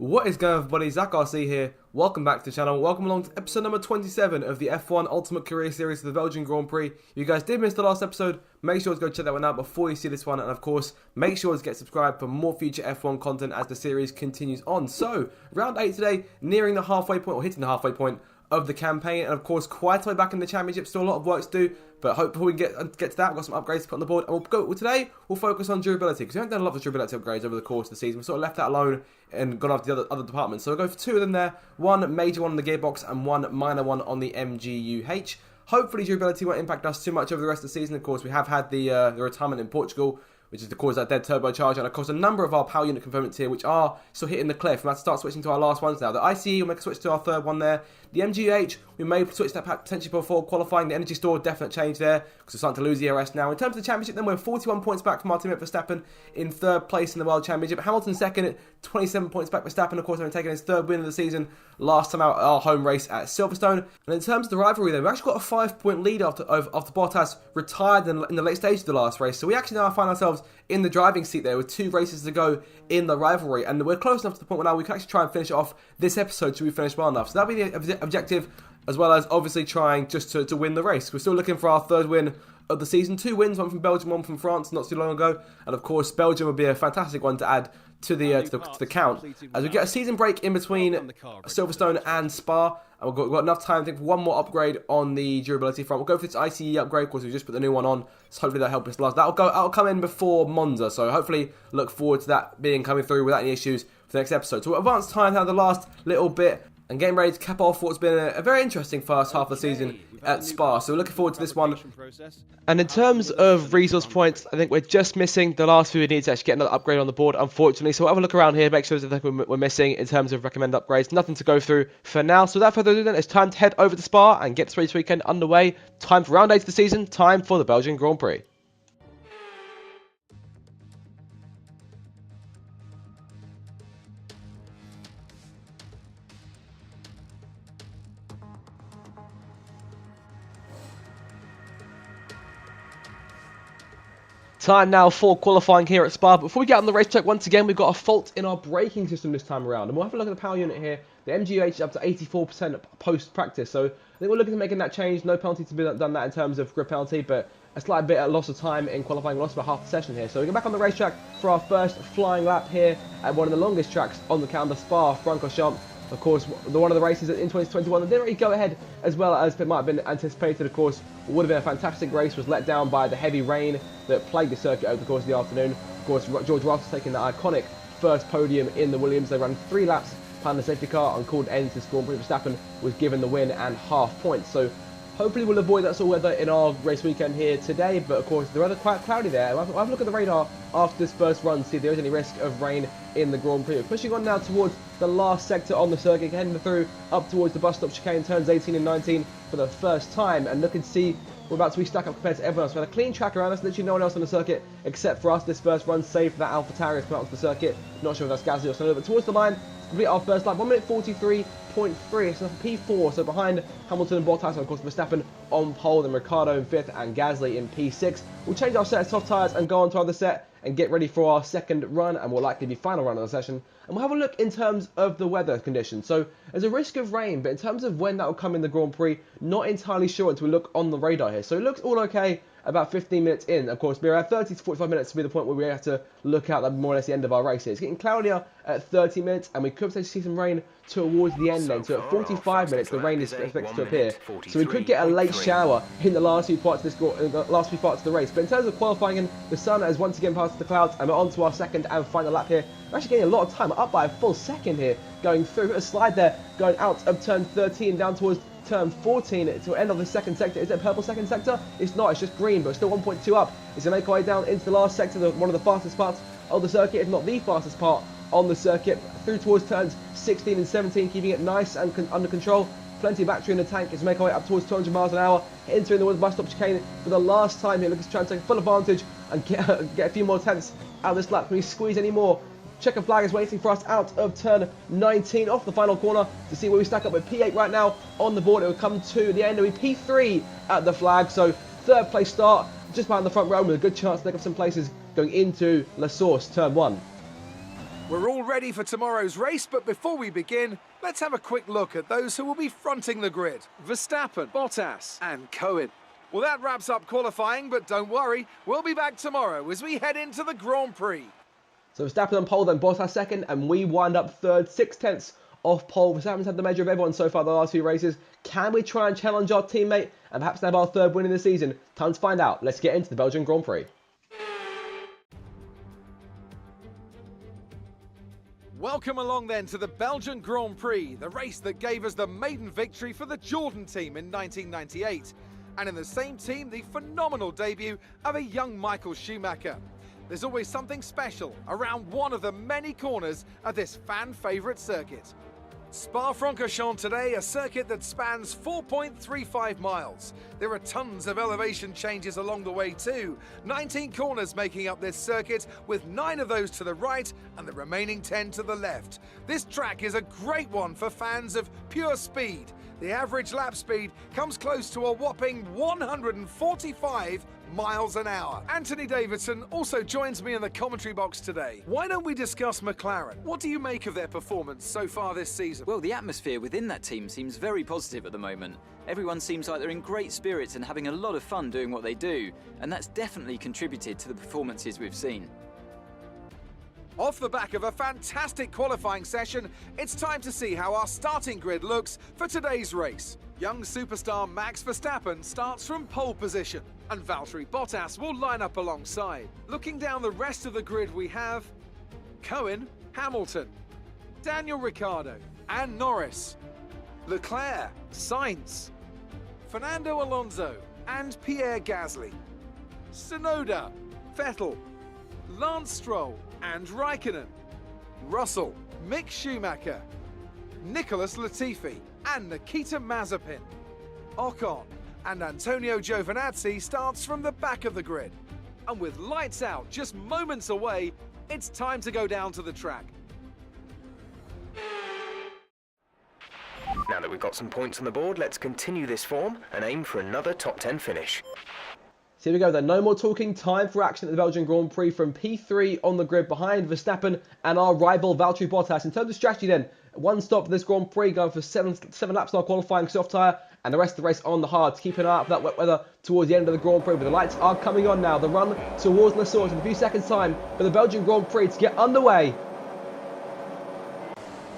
What is going on, everybody? Zach RC here. Welcome back to the channel. Welcome along to episode number 27 of the F1 Ultimate Career Series of the Belgian Grand Prix. If you guys did miss the last episode, make sure to go check that one out before you see this one. And of course, make sure to get subscribed for more future F1 content as the series continues on. So, round 8 today, nearing the halfway point, or hitting the halfway point of the campaign, and of course quite a way back in the championship, still a lot of work to do, but hopefully we can get to that. We've got some upgrades to put on the board, and today we'll focus on durability, because we haven't done a lot of durability upgrades over the course of the season. We've sort of left that alone and gone after the other departments, so we'll go for two of them there, one major one on the gearbox and one minor one on the MGUH. Hopefully durability won't impact us too much over the rest of the season. Of course, we have had the retirement in Portugal, which is to cause that dead turbocharger, and of course a number of our power unit components here which are still hitting the cliff. We're about to start switching to our last ones now. The ICE will make a switch to our third one there. The MGH, we may switch that potentially before qualifying. The energy store, definite change there, because we're starting to lose the ERS now. In terms of the championship, then we're 41 points back from our teammate Verstappen in third place in the World Championship. Hamilton second at 27 points back. Verstappen, of course, having taken his third win of the season last time out at our home race at Silverstone. And in terms of the rivalry then, we actually got a 5-point lead after Bottas retired in the late stage of the last race. So we actually now find ourselves in the driving seat there with 2 races to go in the rivalry. And we're close enough to the point where now we can actually try and finish it off this episode should we finish well enough. So that'll be the objective, as well as obviously trying just to win the race. We're still looking for our third win of the season. 2 wins, one from Belgium, one from France, not too long ago. And of course, Belgium would be a fantastic one to add to the count, as we get a season break in between Silverstone and Spa, and we've got enough time, I think, for one more upgrade on the durability front. We'll go for this ICE upgrade, of course. We just put the new one on, so hopefully that'll help us last. That'll come in before Monza, so hopefully look forward to that coming through without any issues for the next episode. So advanced time now, the last little bit, and getting ready to cap off what's been a very interesting first half of the season at Spa. So we're looking forward to this one. And in terms of resource points, I think we're just missing the last few we need to actually get another upgrade on the board, unfortunately. So we'll have a look around here, make sure there's anything we're missing in terms of recommended upgrades. Nothing to go through for now. So without further ado then, it's time to head over to Spa and get this race weekend underway. Time for round 8 of the season, time for the Belgian Grand Prix. Time now for qualifying here at Spa. But before we get on the racetrack, once again, we've got a fault in our braking system this time around. And we'll have a look at the power unit here. The MGH is up to 84% post-practice. So I think we're looking at making that change. No penalty to be done that in terms of grip penalty, but a slight bit of loss of time in qualifying. We lost about half the session here. So we get back on the racetrack for our first flying lap here at one of the longest tracks on the calendar, Spa-Francorchamps. Of course, one of the races in 2021 that didn't really go ahead as well as it might have been anticipated. Of course, would have been a fantastic race, was let down by the heavy rain that plagued the circuit over the course of the afternoon. Of course, George Russell taking the iconic first podium in the Williams. They ran 3 laps behind the safety car and called end to the Grand Prix. Verstappen was given the win and half points. So hopefully we'll avoid that sort of weather in our race weekend here today. But of course, the weather quite cloudy there. I'll have a look at the radar after this first run, see if there is any risk of rain in the Grand Prix. We're pushing on now towards the last sector on the circuit, heading through up towards the bus stop chicane, turns 18 and 19 for the first time. And look and see, we're about to be stacked up compared to everyone else. We had a clean track around us, literally no one else on the circuit except for us. This first run, save for that AlphaTauri has come out onto the circuit. Not sure if that's Gasly or something, but towards the line, complete our first lap, 1 minute 43.3, so P4, so behind Hamilton and Bottas, and of course Verstappen on pole, then Ricciardo in 5th and Gasly in P6. We'll change our set of soft tyres and go on to our other set and get ready for our second run, and will likely be final run of the session. And we'll have a look in terms of the weather conditions. So there's a risk of rain, but in terms of when that will come in the Grand Prix, not entirely sure until we look on the radar here. So it looks all okay about 15 minutes in. Of course, we're at 30 to 45 minutes to be the point where we have to look out. That's more or less the end of our race here. It's getting cloudier at 30 minutes, and we could potentially see some rain towards the end then. So at 45 minutes, the rain is expected to appear. So we could get a late shower in the last few parts of the race. But in terms of qualifying, the sun has once again passed the clouds, and we're on to our second and final lap here. We're actually getting a lot of time, up by a full second here, going through a slide there, going out of turn 13 down towards turn 14 to end of the second sector. Is it purple second sector? It's not, it's just green, but still 1.2 up. It's going to make our way down into the last sector, one of the fastest parts of the circuit, if not the fastest part on the circuit, through towards turns 16 and 17, keeping it nice and under control. Plenty of battery in the tank as we make our way up towards 200 miles an hour, entering the bus stop chicane for the last time here. Looking to try and take full advantage and get a few more tenths out of this lap. Can we squeeze any more? Checker flag is waiting for us out of turn 19 off the final corner to see where we stack up with P8 right now on the board. It will come to the end. It will be P3 at the flag. So third place start just behind the front row with a good chance to take up some places going into La Source turn 1. We're all ready for tomorrow's race, but before we begin, let's have a quick look at those who will be fronting the grid. Verstappen, Bottas and Cohen. Well, that wraps up qualifying, but don't worry, we'll be back tomorrow as we head into the Grand Prix. So Verstappen on pole, then Bottas second, and we wind up third, 6/10 off pole. Verstappen's had the measure of everyone so far the last few races. Can we try and challenge our teammate and perhaps have our third win in the season? Time to find out. Let's get into the Belgian Grand Prix. Welcome along then to the Belgian Grand Prix, the race that gave us the maiden victory for the Jordan team in 1998. And in the same team, the phenomenal debut of a young Michael Schumacher. There's always something special around one of the many corners of this fan-favourite circuit. Spa-Francorchamps today, a circuit that spans 4.35 miles. There are tons of elevation changes along the way too. 19 corners making up this circuit, with 9 of those to the right and the remaining 10 to the left. This track is a great one for fans of pure speed. The average lap speed comes close to a whopping 145 miles an hour. Anthony Davidson also joins me in the commentary box today. Why don't we discuss McLaren? What do you make of their performance so far this season? Well, the atmosphere within that team seems very positive at the moment. Everyone seems like they're in great spirits and having a lot of fun doing what they do, and that's definitely contributed to the performances we've seen. Off the back of a fantastic qualifying session, it's time to see how our starting grid looks for today's race. Young superstar Max Verstappen starts from pole position, and Valtteri Bottas will line up alongside. Looking down the rest of the grid, we have Cohen, Hamilton, Daniel Ricciardo and Norris, Leclerc, Sainz, Fernando Alonso and Pierre Gasly, Tsunoda, Vettel, Lance Stroll and Raikkonen, Russell, Mick Schumacher, Nicholas Latifi and Nikita Mazepin. Ocon and Antonio Giovinazzi starts from the back of the grid. And with lights out just moments away, it's time to go down to the track. Now that we've got some points on the board, let's continue this form and aim for another top 10 finish. So here we go then, no more talking, time for action at the Belgian Grand Prix from P3 on the grid behind Verstappen and our rival Valtteri Bottas. In terms of strategy then, one stop for this Grand Prix, going for seven laps in our qualifying soft tyre and the rest of the race on the hards. Keep an eye out for that wet weather towards the end of the Grand Prix, but the lights are coming on now. The run towards La Source in a few seconds time for the Belgian Grand Prix to get underway.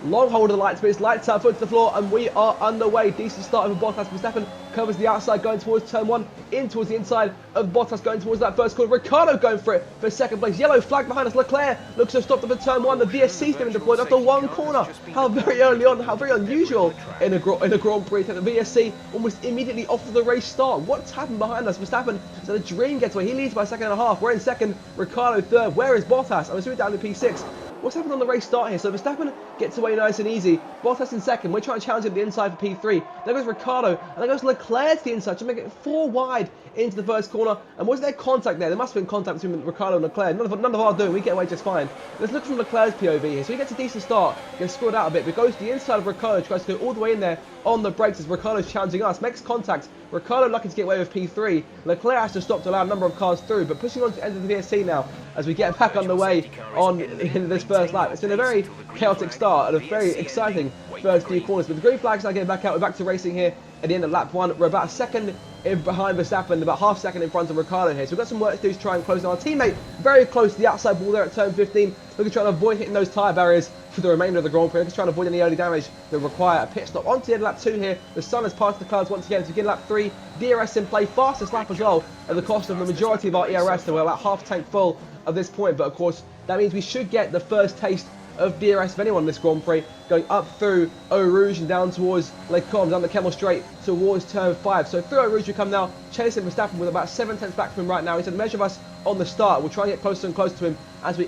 Long hold of the lights, but it's lights out, foot to the floor, and we are underway. Decent start of Bottas. Verstappen covers the outside, going towards turn 1, in towards the inside of Bottas, going towards that first corner. Ricciardo going for it for second place. Yellow flag behind us. Leclerc looks to have stopped up at turn 1. The VSC's been deployed after one corner. How very early on, how very unusual in a Grand Prix. The VSC almost immediately off the race start. What's happened behind us? Verstappen is a dream getaway. He leads by a second and a half. We're in second. Ricciardo third. Where is Bottas? I'm assuming down to P6. What's happened on the race start here? So Verstappen gets away nice and easy. Bottas in second. We're trying to challenge him to the inside for P3. There goes Ricciardo. And there goes Leclerc to the inside to make it 4 wide into the first corner. And was there contact there? There must have been contact between Ricciardo and Leclerc. None of our doing. We get away just fine. Let's look from Leclerc's POV here. So he gets a decent start. Gets scored out a bit. But goes to the inside of Ricciardo. Tries to go all the way in there on the brakes as Ricciardo's challenging us. Makes contact. Ricciardo lucky to get away with P3. Leclerc has to stop to allow a number of cars through. But pushing on to the end of the VSC now as we get back underway in this first lap. It's been a very chaotic start and a very exciting first few corners. But the green flag's now getting back out. We're back to racing here at the end of lap 1. We're about a second in behind Verstappen, about half second in front of Ricciardo here. So we've got some work to do to try and close down our teammate. Very close to the outside wall there at turn 15. Looking to try and avoid hitting those tyre barriers for the remainder of the Grand Prix. Looking to try and avoid any early damage that require a pit stop. On to the end of lap 2 here. The sun has passed the clouds once again. So we begin lap 3. DRS in play. Fastest lap as well at the cost of the majority of our ERS. So we're about half tank full at this point. But of course, that means we should get the first taste of DRS of anyone in this Grand Prix, going up through Eau Rouge and down towards Les Combes, down the Kemmel Straight towards turn 5. So through Eau Rouge we come now, chasing Verstappen with about 7 tenths back from him right now. He's had a measure of us on the start. We'll try and get closer and closer to him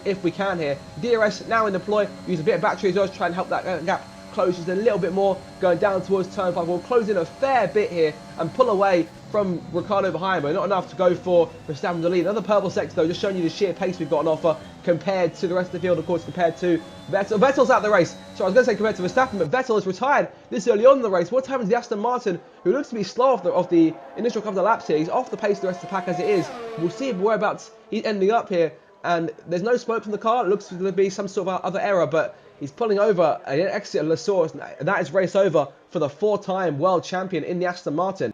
if we can here. DRS now in deploy, use a bit of battery as well to try and help that gap close just a little bit more, going down towards turn 5. We'll close in a fair bit here and pull away from Ricciardo behind, but not enough to go for Verstappen to lead. Another purple sector though, just showing you the sheer pace we've got on offer compared to the rest of the field, of course, compared to Vettel. Vettel's out of the race. So I was going to say compared to Verstappen, but Vettel has retired this early on in the race. What's happened to the Aston Martin, who looks to be slow off the initial couple of laps here? He's off the pace of the rest of the pack as it is. We'll see whereabouts he's ending up here and there's no smoke from the car. It looks to be some sort of other error, but he's pulling over an exit of Lesource, and that is race over for the 4-time world champion in the Aston Martin.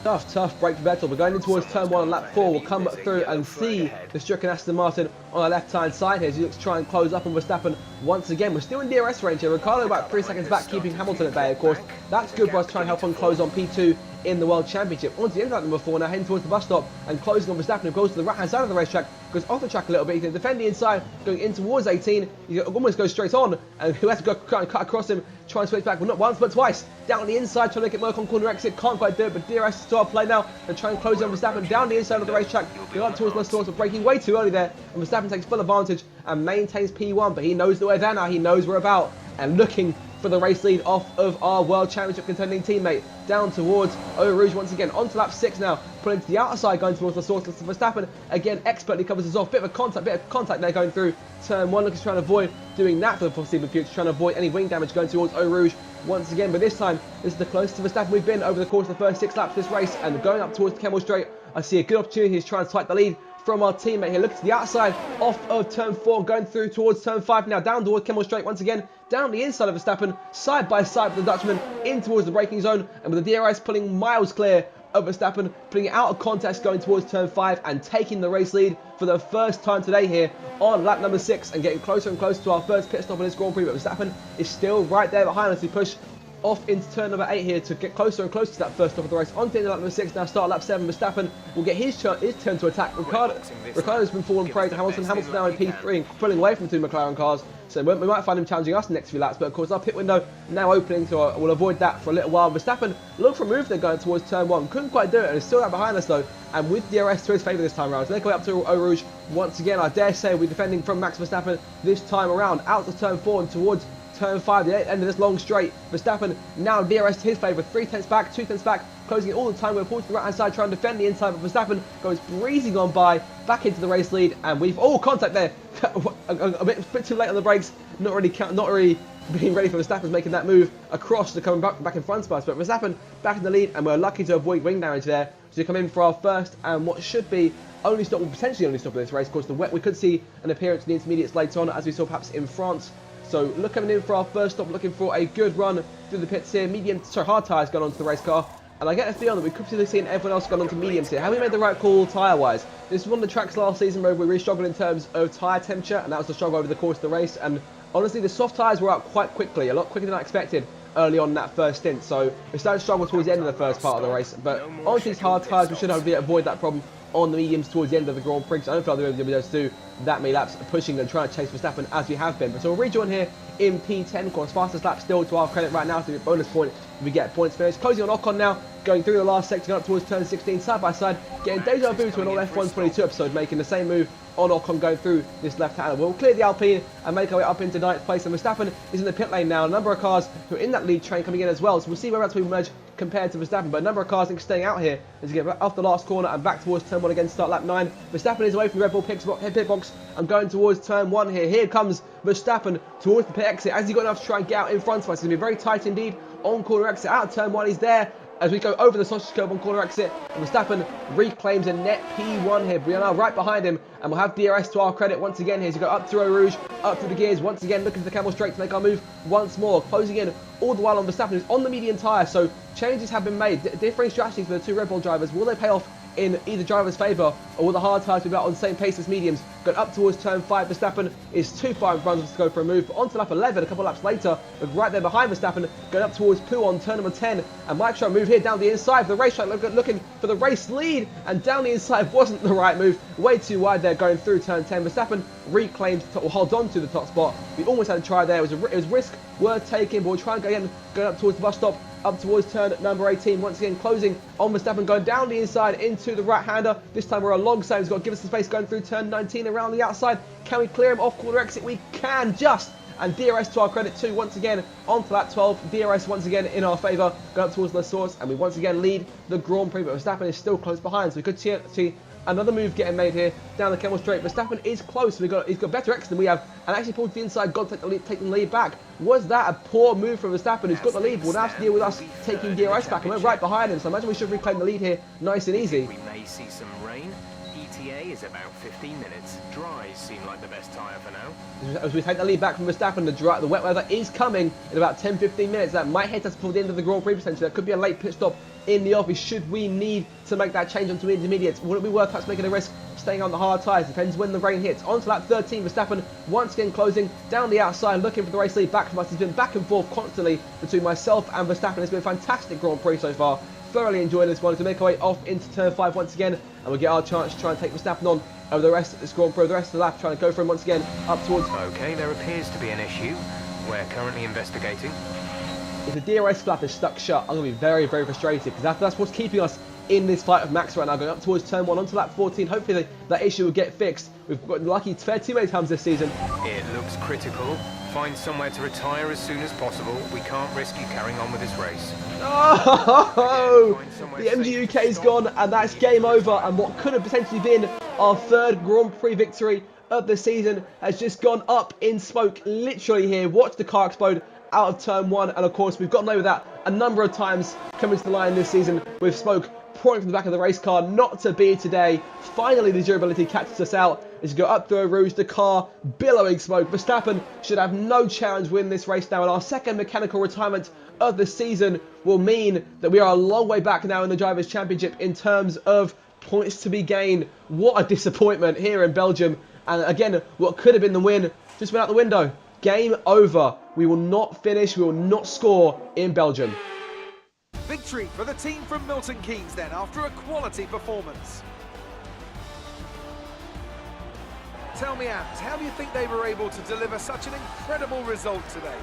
Tough break for Vettel. We're going in towards turn 1 on lap 4. We'll come through and see the stricken Aston Martin on our left-hand side here as he looks to try and close up on Verstappen once again. We're still in DRS range here. Ricciardo about 3 seconds back, keeping Hamilton at bay, of course. That's good for us trying to help on close on P2 in the World Championship. On to the end of number 4 now, heading towards the bus stop and closing on Verstappen, who goes to the right-hand side of the racetrack, goes off the track a little bit. He can defend the inside, going in towards 18. He almost goes straight on, and who has to go cut across him, try and switch back, well, not once but twice. Down the inside, trying to get Merck on corner exit, can't quite do it, but DRS is to our play now and try and close on Verstappen down the inside of the racetrack. Going up towards Lesource, but braking way too early there, and Verstappen takes full advantage and maintains P1, but he knows that we're there now, he knows we're about, and looking for the race lead off of our World Championship contending teammate, down towards Eau Rouge once again, onto lap 6 now, pulling to the outside, going towards the source. Verstappen again expertly covers us off, bit of contact there going through turn 1, looking to try and avoid doing that for the foreseeable future, trying to avoid any wing damage going towards Eau Rouge once again, but this time, this is the closest to Verstappen we've been over the course of the first 6 laps of this race, and going up towards the Kemmel Straight, I see a good opportunity to try and take the lead from our teammate here, looking to the outside off of turn 4, going through towards turn 5 now, down towards Kemmel Straight once again, down the inside of Verstappen, side by side with the Dutchman, in towards the braking zone, and with the DRS pulling miles clear of Verstappen, putting it out of context going towards turn 5 and taking the race lead for the first time today here on lap number 6 and getting closer and closer to our first pit stop in this Grand Prix, but Verstappen is still right there behind us. We push off into turn number 8 here to get closer and closer to that first stop of the race. On to lap number 6 now, start lap 7. Verstappen will get his turn to attack. Ricardo's been falling prey to Hamilton. Hamilton now in P3 and pulling away from the 2 McLaren cars. So we might find him challenging us in the next few laps, but of course our pit window now opening, so we'll avoid that for a little while. Verstappen looked for a move there going towards turn 1, couldn't quite do it, and is still out behind us though, and with DRS to his favour this time around. So they're going up to Eau Rouge once again. I dare say we're defending from Max Verstappen this time around, out to turn 4 and towards turn 5, the end of this long straight. Verstappen now DRS to his favour, 3 tenths back, 2 tenths back, closing it all the time. We're pulled to the right hand side trying to defend the inside, but Verstappen goes breezing on by, back into the race lead, and we've contact there. a bit too late on the brakes, not really being ready for Verstappen making that move across to come back in front of us, but Verstappen back in the lead, and we're lucky to avoid wing damage there to come in for our first and what should be potentially only stop of this race. Of course, we could see an appearance in the intermediates later on, as we saw perhaps in France. So looking in for our first stop, looking for a good run through the pits here. Hard tyres going onto the race car. And I get a feeling that we could be seeing everyone else going onto mediums here. Have we made the right call tyre-wise? This was one of the tracks last season where we really struggled in terms of tyre temperature, and that was the struggle over the course of the race. And honestly, the soft tyres were out quite quickly, a lot quicker than I expected early on in that first stint. So we started to struggle towards the end of the first part of the race. But on these hard tyres, we should hopefully avoid that problem on the mediums towards the end of the Grand Prix. So I don't feel like we're going to be able to do that many laps pushing and trying to chase Verstappen as we have been. But so we'll rejoin here in P10, of course, fastest lap still to our credit right now, so we get bonus point if we get points finished. Closing on Ocon now, going through the last sector, going up towards turn 16, side by side, getting deja vu to an all F1 22 episode, making the same move on Ocon going through this left-hander. We'll clear the Alpine and make our way up into 9th place, and Verstappen is in the pit lane now. A number of cars who are in that lead train coming in as well, so we'll see whereabouts we merge compared to Verstappen, but a number of cars staying out here as we get off the last corner and back towards turn 1 again, start lap 9. Verstappen is away from the Red Bull pit box and going towards turn 1 here. Here comes Verstappen towards the pit exit. As he got enough to try and get out in front of us, it's going to be very tight indeed on corner exit. Out of turn 1, he's there as we go over the sausage curb on corner exit. Verstappen reclaims a net P1 here. We are now right behind him, and we'll have DRS to our credit once again here as we go up through Eau Rouge, up through the gears, once again looking for the Kemmel Straight to make our move once more, closing in all the while on Verstappen, who's on the medium tyre. So changes have been made, differing strategies for the 2 Red Bull drivers. Will they pay off in either driver's favour, or will the hard tyres be about on the same pace as mediums? Going up towards turn 5, Verstappen is too far in front of us to go for a move, but onto lap 11, a couple of laps later, we're right there behind Verstappen, going up towards Poo on turn number 10, and Mike trying to move here down the inside for the racetrack, looking for the race lead, and down the inside wasn't the right move, way too wide there going through turn 10. Verstappen reclaimed, or hold on to the top spot. We almost had a try there, it was risk worth taking, but we'll try and go again, going up towards the bus stop, up towards turn number 18, once again closing on Verstappen, going down the inside into the right-hander. This time we're alongside, he's got to give us the space going through turn 19 around the outside. Can we clear him off corner exit? We can, just, and DRS to our credit too, once again onto lap 12, DRS once again in our favour, going up towards the source, and we once again lead the Grand Prix, but Verstappen is still close behind, so we could see another move getting made here down the Kemmel Straight. Verstappen is close. He's got better exit than we have, and actually pulled to the inside. Got to take the lead back. Was that a poor move from Verstappen, who's got the lead? Will now have to deal with us taking DRS back, and we're right behind him. So I imagine we should reclaim the lead here, nice and easy. We may see some rain. day is about 15 minutes. Dries seem like the best tyre for now. As we take the lead back from Verstappen, the wet weather is coming in about 10-15 minutes. That might hit us before the end of the Grand Prix potentially. That could be a late pit stop in the office should we need to make that change onto intermediates. Would it be worth us making a risk staying on the hard tyres? Depends when the rain hits. Onto lap 13, Verstappen once again closing down the outside, looking for the race lead back from us. He's been back and forth constantly between myself and Verstappen. It's been a fantastic Grand Prix so far. Thoroughly enjoying this one. To make our way off into turn 5 once again, and we'll get our chance to try and take Verstappen on over the rest of this Grand Prix, the rest of the lap, trying to go for him once again up towards... Okay, there appears to be an issue. We're currently investigating. If the DRS flap is stuck shut, I'm going to be very, very frustrated, because that's what's keeping us in this fight with Max right now, going up towards turn 1 onto lap 14. Hopefully that issue will get fixed. We've got lucky fair too many times this season. It looks critical. Find somewhere to retire as soon as possible. We can't risk you carrying on with this race. Oh! The MG UK's gone, and that's game over. And what could have potentially been our 3rd Grand Prix victory of the season has just gone up in smoke, literally here. Watch the car explode out of turn 1, and of course we've gotten over that a number of times coming to the line this season with smoke pouring from the back of the race car. Not to be today. Finally the durability catches us out as you go up through a rouge, the car billowing smoke. Verstappen should have no challenge win this race now, and our 2nd mechanical retirement of the season will mean that we are a long way back now in the Drivers' Championship in terms of points to be gained. What a disappointment here in Belgium, and again what could have been the win just went out the window. Game over. We will not finish, we will not score in Belgium. Victory for the team from Milton Keynes then, after a quality performance. Tell me, Ant, how do you think they were able to deliver such an incredible result today?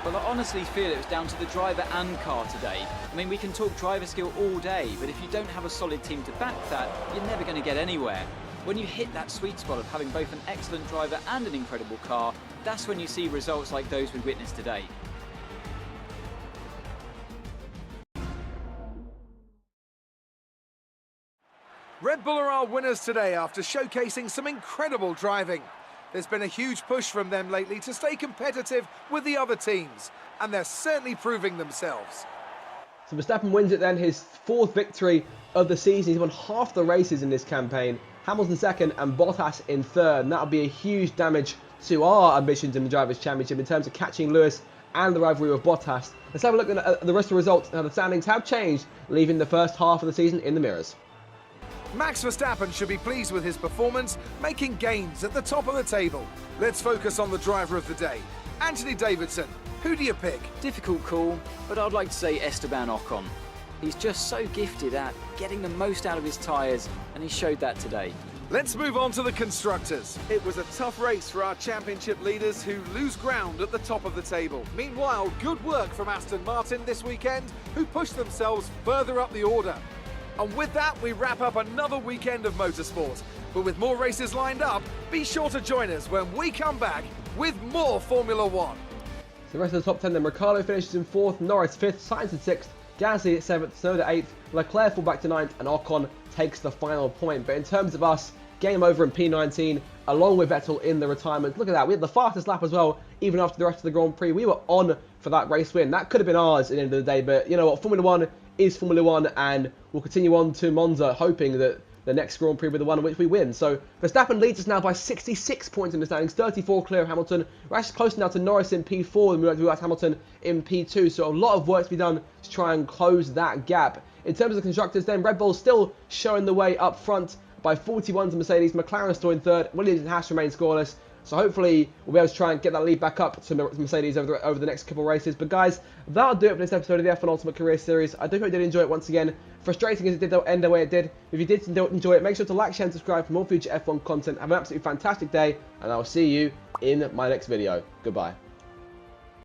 Well, I honestly feel it was down to the driver and car today. I mean, we can talk driver skill all day, but if you don't have a solid team to back that, you're never going to get anywhere. When you hit that sweet spot of having both an excellent driver and an incredible car, that's when you see results like those we witnessed today. Red Bull are our winners today after showcasing some incredible driving. There's been a huge push from them lately to stay competitive with the other teams, and they're certainly proving themselves. So Verstappen wins it then, his 4th victory of the season. He's won half the races in this campaign. Hamilton 2nd and Bottas in 3rd, and that'll be a huge damage to our ambitions in the Drivers' Championship in terms of catching Lewis and the rivalry with Bottas. Let's have a look at the rest of the results. Now the standings have changed, leaving the first half of the season in the mirrors. Max Verstappen should be pleased with his performance, making gains at the top of the table. Let's focus on the driver of the day, Anthony Davidson. Who do you pick? Difficult call, but I'd like to say Esteban Ocon. He's just so gifted at getting the most out of his tyres, and he showed that today. Let's move on to the constructors. It was a tough race for our championship leaders who lose ground at the top of the table. Meanwhile, good work from Aston Martin this weekend, who pushed themselves further up the order. And with that, we wrap up another weekend of motorsport. But with more races lined up, be sure to join us when we come back with more Formula One. So the rest of the top 10 then, Ricciardo finishes in 4th, Norris 5th, Sainz in 6th, Gasly at 7th, Tsunoda 8th, Leclerc fall back to 9th, and Ocon takes the final point. But in terms of us, game over in P19, along with Vettel in the retirement. Look at that, we had the fastest lap as well, even after the rest of the Grand Prix. We were on for that race win. That could have been ours at the end of the day, but you know what, Formula One is Formula One, and we'll continue on to Monza, hoping that the next Grand Prix will be the one in which we win. So Verstappen leads us now by 66 points in the standings, 34 clear of Hamilton. We're actually close now to Norris in P4, and we're at Hamilton in P2, so a lot of work to be done to try and close that gap. In terms of the constructors then, Red Bull still showing the way up front by 41 to Mercedes, McLaren still in 3rd, Williams and Haas remain scoreless. So hopefully we'll be able to try and get that lead back up to Mercedes over the next couple of races. But guys, that'll do it for this episode of the F1 Ultimate Career Series. I do hope you did enjoy it once again. Frustrating as it did end the way it did. If you did enjoy it, make sure to like, share and subscribe for more future F1 content. Have an absolutely fantastic day, and I'll see you in my next video. Goodbye.